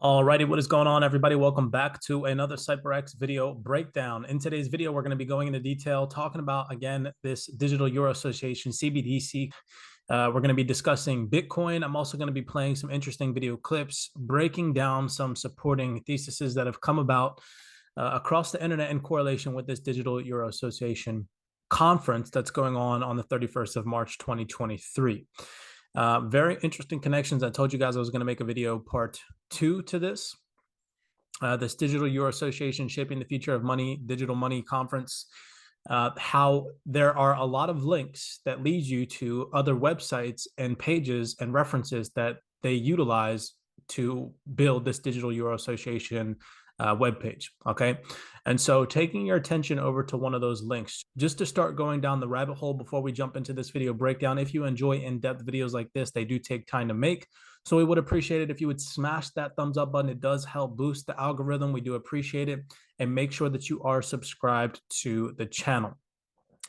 Alrighty, what is going on, everybody? Welcome back to another CYPRX video breakdown. In today's video, we're going to be going into detail, talking about, again, this Digital Euro Association, CBDC. We're going to be discussing Bitcoin. I'm also going to be playing some interesting video clips, breaking down some supporting theses that have come about across the internet in correlation with this Digital Euro Association conference that's going on the 31st of March, 2023. Very interesting connections. I told you guys I was going to make a video part 2 to this. This Digital Euro Association Shaping the Future of Money, Digital Money Conference, how there are a lot of links that lead you to other websites and pages and references that they utilize to build this Digital Euro Association webpage. Okay. And so taking your attention over to one of those links, just to start going down the rabbit hole before we jump into this video breakdown. If you enjoy in-depth videos like this, they do take time to make. So we would appreciate it if you would smash that thumbs up button. It does help boost the algorithm. We do appreciate it. And make sure that you are subscribed to the channel.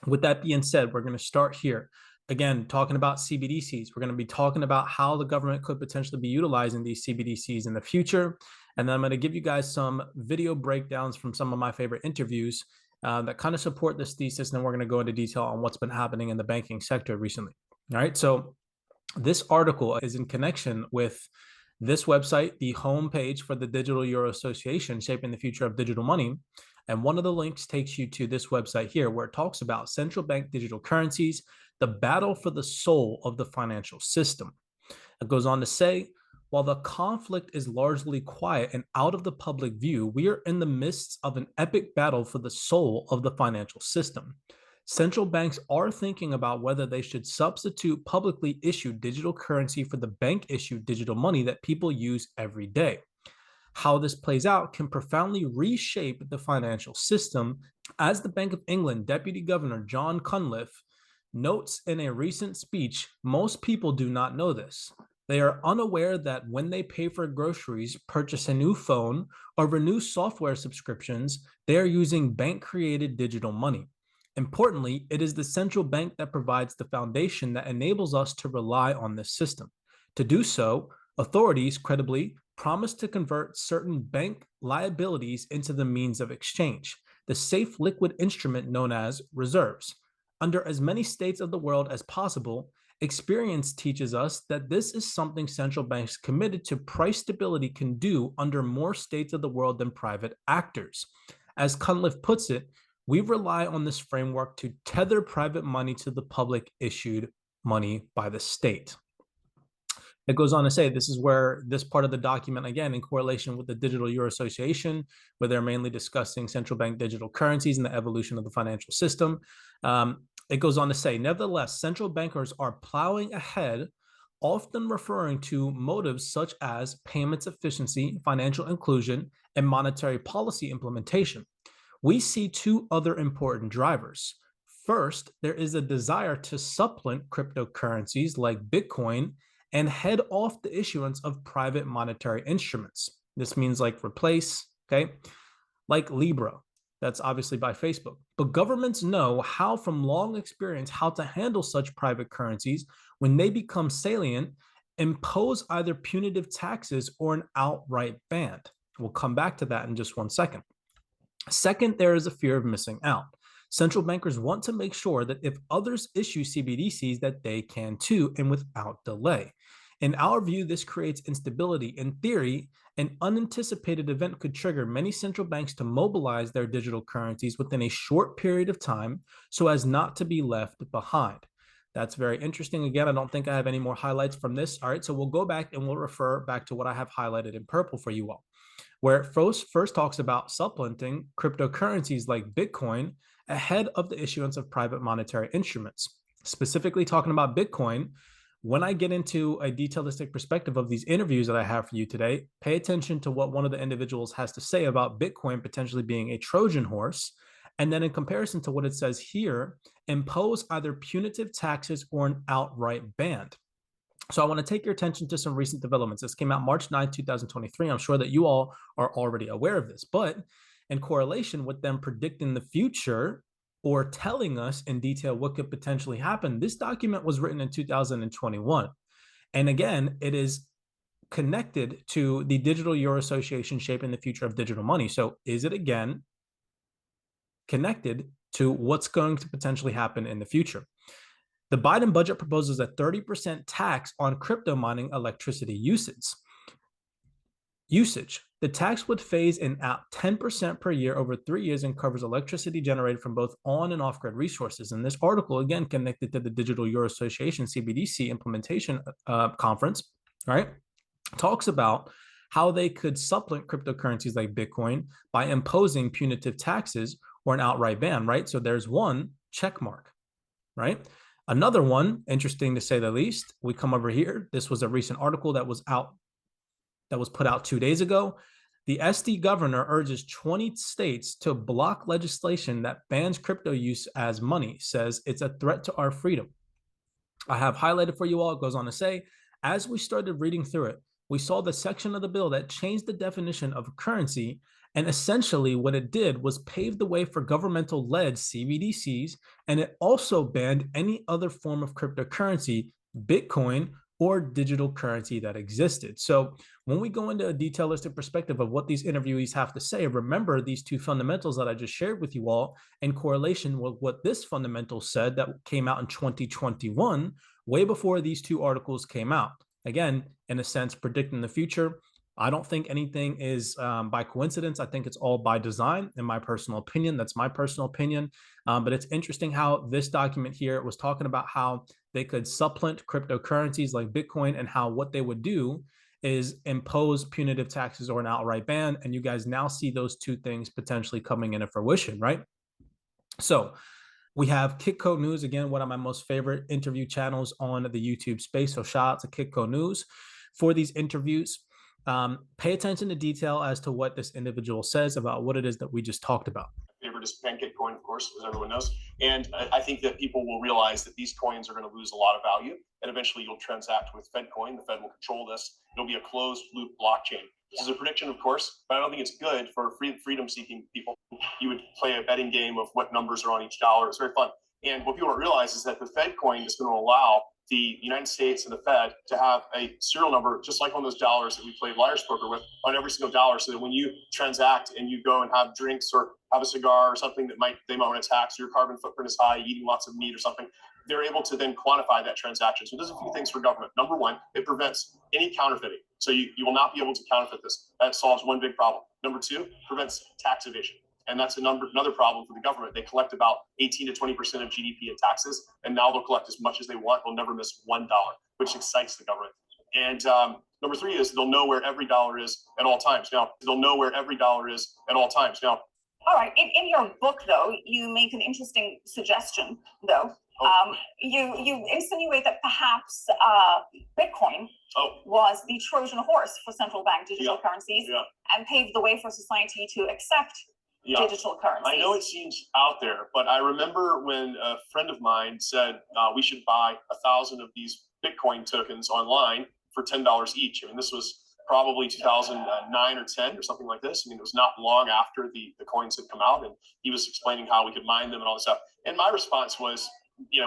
With that being said, we're going to start here. Again, talking about CBDCs. We're going to be talking about how the government could potentially be utilizing these CBDCs in the future. And then I'm going to give you guys some video breakdowns from some of my favorite interviews that kind of support this thesis. And then we're going to go into detail on what's been happening in the banking sector recently. All right. So this article is in connection with this website, the homepage for the Digital Euro Association, Shaping the Future of Digital Money. And one of the links takes you to this website here, where it talks about central bank digital currencies, the battle for the soul of the financial system. It goes on to say, while the conflict is largely quiet and out of the public view, we are in the midst of an epic battle for the soul of the financial system. Central banks are thinking about whether they should substitute publicly issued digital currency for the bank-issued digital money that people use every day. How this plays out can profoundly reshape the financial system, as the Bank of England Deputy Governor John Cunliffe notes in a recent speech. Most people do not know this. They are unaware that when they pay for groceries, purchase a new phone, or renew software subscriptions, they are using bank-created digital money. Importantly, it is the central bank that provides the foundation that enables us to rely on this system. To do so, authorities credibly promise to convert certain bank liabilities into the means of exchange, the safe liquid instrument known as reserves. Under as many states of the world as possible, experience teaches us that this is something central banks committed to price stability can do under more states of the world than private actors. As Cunliffe puts it, we rely on this framework to tether private money to the public issued money by the state. It goes on to say, this is where this part of the document, again, in correlation with the Digital Euro Association, where they're mainly discussing central bank digital currencies and the evolution of the financial system. It goes on to say, nevertheless, central bankers are plowing ahead, often referring to motives such as payments efficiency, financial inclusion, and monetary policy implementation. We see two other important drivers. First, there is a desire to supplant cryptocurrencies like Bitcoin and head off the issuance of private monetary instruments. This means like replace, okay, like Libra. That's obviously by Facebook. But governments know how, from long experience, how to handle such private currencies when they become salient, impose either punitive taxes or an outright ban. We'll come back to that in just 1 second. Second, there is a fear of missing out. Central bankers want to make sure that if others issue CBDCs, that they can too, and without delay. In our view, this creates instability. In theory, an unanticipated event could trigger many central banks to mobilize their digital currencies within a short period of time so as not to be left behind. That's very interesting. Again, I don't think I have any more highlights from this. All right, so we'll go back and we'll refer back to what I have highlighted in purple for you all, where it first talks about supplanting cryptocurrencies like Bitcoin ahead of the issuance of private monetary instruments. Specifically talking about Bitcoin, when I get into a detailistic perspective of these interviews that I have for you today, pay attention to what one of the individuals has to say about Bitcoin potentially being a Trojan horse. And then in comparison to what it says here, impose either punitive taxes or an outright ban. So I want to take your attention to some recent developments. This came out March 9, 2023. I'm sure that you all are already aware of this, but in correlation with them predicting the future or telling us in detail what could potentially happen, this document was written in 2021. And again, it is connected to the Digital Euro Association shaping the future of digital money. So is it again connected to what's going to potentially happen in the future? The Biden budget proposes a 30% tax on crypto mining electricity usage. The tax would phase in out 10% per year over 3 years and covers electricity generated from both on and off-grid resources. And this article, again, connected to the Digital Euro Association CBDC implementation conference, right, talks about how they could supplement cryptocurrencies like Bitcoin by imposing punitive taxes or an outright ban, right? So there's one check mark, right? Another one, interesting to say the least, we come over here. This was a recent article that was put out 2 days ago. The SD governor urges 20 states to block legislation that bans crypto use as money, says it's a threat to our freedom. I have highlighted for you all, it goes on to say, as we started reading through it, we saw the section of the bill that changed the definition of currency, and essentially what it did was pave the way for governmental-led CBDCs, and it also banned any other form of cryptocurrency, Bitcoin, or digital currency that existed. So when we go into a detailistic perspective of what these interviewees have to say, remember these two fundamentals that I just shared with you all in correlation with what this fundamental said that came out in 2021, way before these two articles came out. Again, in a sense, predicting the future. I don't think anything is by coincidence. I think it's all by design, in my personal opinion. That's my personal opinion. But it's interesting how this document here was talking about how they could supplant cryptocurrencies like Bitcoin, and how what they would do is impose punitive taxes or an outright ban. And you guys now see those two things potentially coming into fruition, right? So we have Kitco News, again, one of my most favorite interview channels on the YouTube space. So shout out to Kitco News for these interviews. Pay attention to detail as to what this individual says about what it is that we just talked about. Favorite is pancake coin, of course, as everyone knows. And I think that people will realize that these coins are going to lose a lot of value, and eventually you'll transact with FedCoin. The Fed will control this. It'll be a closed loop blockchain. This is a prediction, of course, but I don't think it's good for freedom-seeking people. You would play a betting game of what numbers are on each dollar. It's very fun. And what people don't realize is that the FedCoin is going to allow the United States and the Fed to have a serial number, just like on those dollars that we played Liar's Poker with, on every single dollar, so that when you transact and you go and have drinks or have a cigar or something that they might want to tax, your carbon footprint is high, eating lots of meat or something, they're able to then quantify that transaction. So it does a few things for government. Number one, it prevents any counterfeiting. So you will not be able to counterfeit this. That solves one big problem. Number two, prevents tax evasion. And that's another problem for the government. They collect about 18 to 20% of GDP in taxes, and now they'll collect as much as they want. They'll never miss $1, which excites the government. And number three is they'll know where every dollar is at all times. Now, All right. In your book, though, you make an interesting suggestion, though. You insinuate that perhaps Bitcoin was the Trojan horse for central bank digital currencies and paved the way for society to accept digital currencies. I know it seems out there, but I remember when a friend of mine said we should buy 1,000 of these Bitcoin tokens online for $10 each. I mean, this was probably 2009 or 10 or something like this. I mean, it was not long after the coins had come out, and he was explaining how we could mine them and all this stuff. And my response was,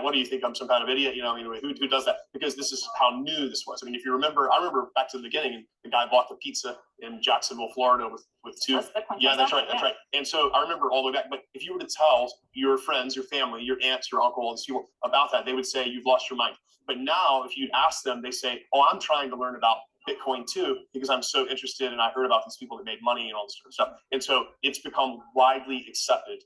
what do you think? I'm some kind of idiot? Who does that? Because this is how new this was. I mean, if you remember, I remember back to the beginning, and the guy bought the pizza in Jacksonville, Florida with two. That's right. And so I remember all the way back. But if you were to tell your friends, your family, your aunts, your uncle, and people about that, they would say, you've lost your mind. But now if you'd ask them, they say, I'm trying to learn about Bitcoin too, because I'm so interested and I heard about these people that made money and all this sort of stuff. And so it's become widely accepted.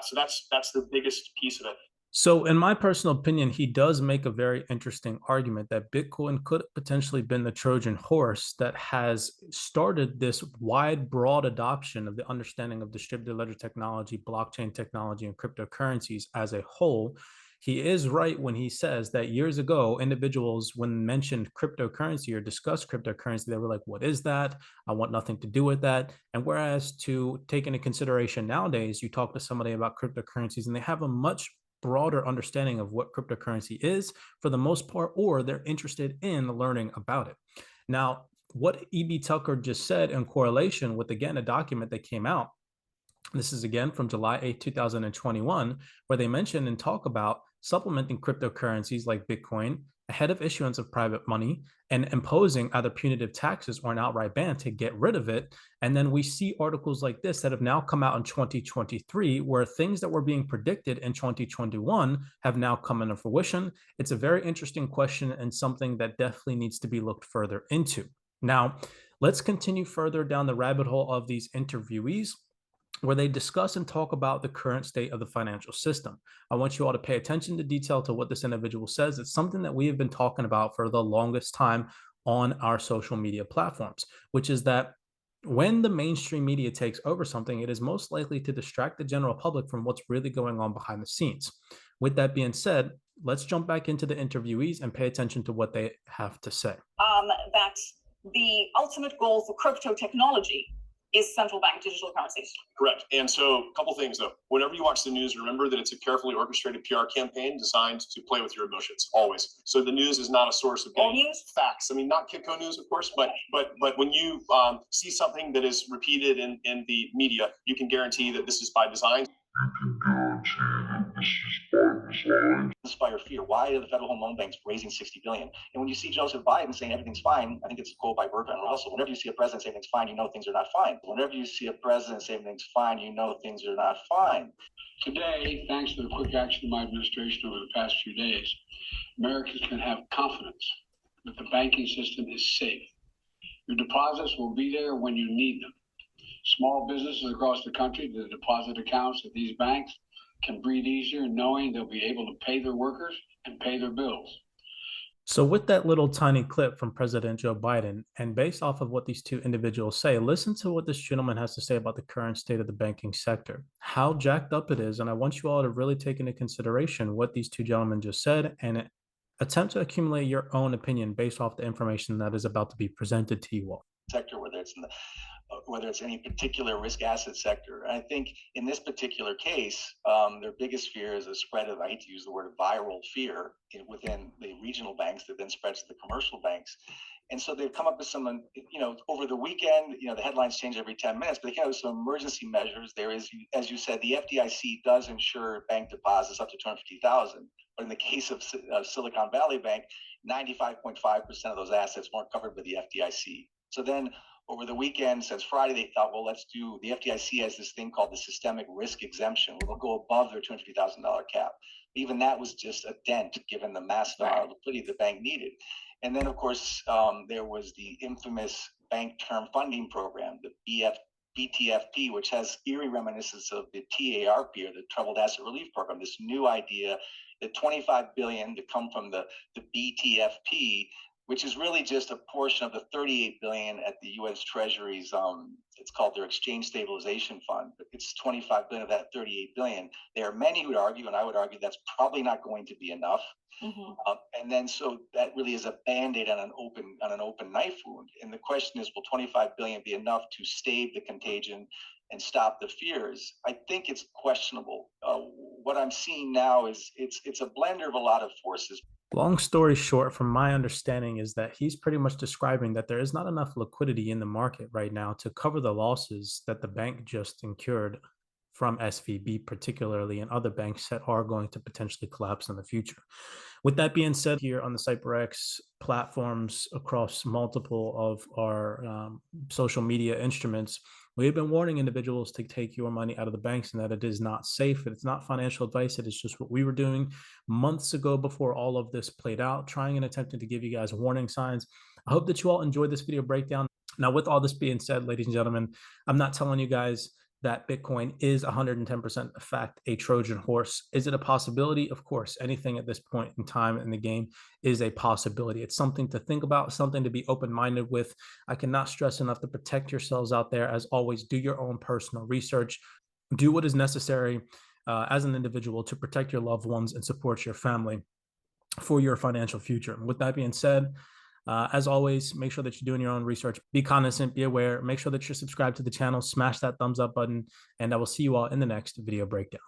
So that's the biggest piece of it. So in my personal opinion, he does make a very interesting argument that Bitcoin could potentially been the Trojan horse that has started this wide, broad adoption of the understanding of distributed ledger technology, blockchain technology, and cryptocurrencies as a whole. He is right when he says that years ago, individuals, when mentioned cryptocurrency or discussed cryptocurrency, they were like, what is that? I want nothing to do with that. And whereas to take into consideration nowadays, you talk to somebody about cryptocurrencies and they have a much broader understanding of what cryptocurrency is for the most part, or they're interested in learning about it. Now, what E.B. Tucker just said in correlation with, again, a document that came out, this is again from July 8, 2021, where they mention and talk about supplementing cryptocurrencies like Bitcoin ahead of issuance of private money and imposing either punitive taxes or an outright ban to get rid of it. And then we see articles like this that have now come out in 2023, where things that were being predicted in 2021 have now come into fruition. It's a very interesting question and something that definitely needs to be looked further into. Now, let's continue further down the rabbit hole of these interviewees, where they discuss and talk about the current state of the financial system. I want you all to pay attention to detail to what this individual says. It's something that we have been talking about for the longest time on our social media platforms, which is that when the mainstream media takes over something, it is most likely to distract the general public from what's really going on behind the scenes. With that being said, let's jump back into the interviewees and pay attention to what they have to say. That the ultimate goal for crypto technology is central bank digital currencies. Correct. And so a couple things though. Whenever you watch the news, remember that it's a carefully orchestrated PR campaign designed to play with your emotions, always. So the news is not a source of getting facts. I mean, not Kitco news, of course, but when you see something that is repeated in the media, you can guarantee that this is by design. Inspire fear. Why are the Federal Home Loan Banks raising $60 billion? And when you see Joseph Biden saying everything's fine, I think it's a quote by Bertrand Russell. Whenever you see a president say everything's fine, you know things are not fine. Whenever you see a president say everything's fine, you know things are not fine. Today, thanks to the quick action of my administration over the past few days, Americans can have confidence that the banking system is safe. Your deposits will be there when you need them. Small businesses across the country, the deposit accounts at these banks can breathe easier knowing they'll be able to pay their workers and pay their bills. So with that little tiny clip from President Joe Biden, and based off of what these two individuals say, listen to what this gentleman has to say about the current state of the banking sector, how jacked up it is. And I want you all to really take into consideration what these two gentlemen just said and attempt to accumulate your own opinion based off the information that is about to be presented to you all. Sector, whether it's any particular risk asset sector. And I think in this particular case, their biggest fear is a spread of, I hate to use the word viral fear within the regional banks that then spreads to the commercial banks. And so they've come up with some, over the weekend, the headlines change every 10 minutes, but they came up with some emergency measures. There is, as you said, the FDIC does insure bank deposits up to $250,000. But in the case of Silicon Valley Bank, 95.5% of those assets weren't covered by the FDIC. So then over the weekend, since Friday, they thought, well, the FDIC has this thing called the systemic risk exemption, where they'll go above their $250,000 cap. Even that was just a dent, given the massive amount of liquidity the bank needed. And then, of course, there was the infamous Bank Term Funding Program, the BTFP, which has eerie reminiscence of the TARP, or the Troubled Asset Relief Program, this new idea that $25 billion to come from the BTFP, which is really just a portion of the $38 billion at the U.S. Treasury's, it's called their Exchange Stabilization Fund, but it's $25 billion of that $38 billion. There are many who would argue, and I would argue that's probably not going to be enough. Mm-hmm. And then so that really is a Band-Aid on an open knife wound. And the question is, will $25 billion be enough to stave the contagion and stop the fears? I think it's questionable. What I'm seeing now is it's a blender of a lot of forces. Long story short, from my understanding, is that he's pretty much describing that there is not enough liquidity in the market right now to cover the losses that the bank just incurred from SVB particularly, and other banks that are going to potentially collapse in the future. With that being said, here on the CYPRX platforms across multiple of our social media instruments, we have been warning individuals to take your money out of the banks and that it is not safe. It's not financial advice. It is just what we were doing months ago before all of this played out, trying and attempting to give you guys warning signs. I hope that you all enjoyed this video breakdown. Now, with all this being said, ladies and gentlemen, I'm not telling you guys that Bitcoin is 110% in fact a Trojan horse. Is it a possibility? Of course, anything at this point in time in the game is a possibility. It's something to think about, something to be open-minded with. I cannot stress enough to protect yourselves out there. As always, do your own personal research. Do what is necessary as an individual to protect your loved ones and support your family for your financial future. With that being said, as always, make sure that you're doing your own research. Be cognizant, be aware, make sure that you're subscribed to the channel, smash that thumbs up button, and I will see you all in the next video breakdown.